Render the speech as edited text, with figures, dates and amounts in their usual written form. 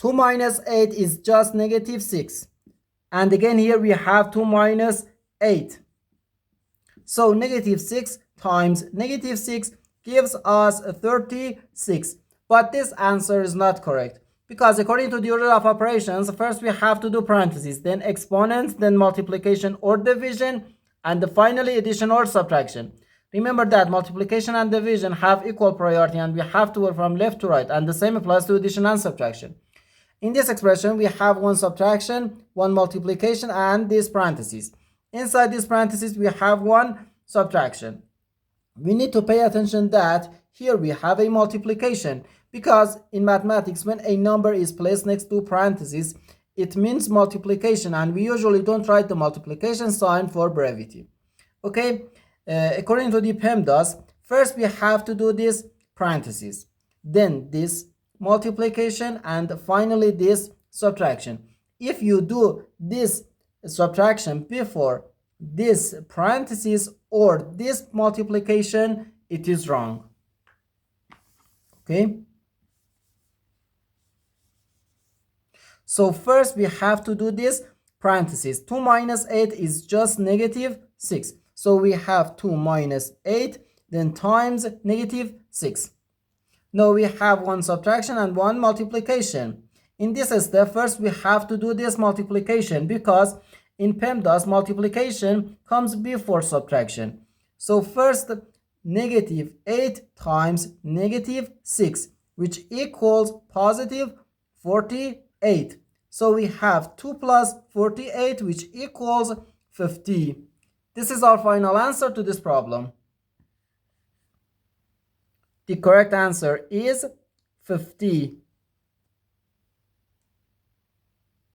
2 minus 8 is just negative 6. And again here we have 2 minus 8. So negative 6 times negative 6 gives us 36. But this answer is not correct. Because according to the order of operations, first we have to do parentheses, then exponents, then multiplication or division, and finally addition or subtraction. Remember that multiplication and division have equal priority and we have to work from left to right, and the same applies to addition and subtraction. In this expression, we have one subtraction, one multiplication, and these parentheses. Inside these parentheses, we have one subtraction. We need to pay attention that here we have a multiplication, because in mathematics, when a number is placed next to parentheses, it means multiplication, and we usually don't write the multiplication sign for brevity. Okay, according to the PEMDAS, first we have to do this parentheses, then this multiplication, and finally this subtraction. If you do this subtraction before this parentheses or this multiplication, it is wrong. Okay, so first we have to do this parentheses. 2 minus 8 is just negative 6. So we have 2 minus 8, then times negative 6. Now we have one subtraction and one multiplication. In this step, first we have to do this multiplication, because in PEMDAS, multiplication comes before subtraction. So first, negative 8 times negative 6, which equals positive 48. So we have 2 plus 48, which equals 50. This is our final answer to this problem. The correct answer is 50.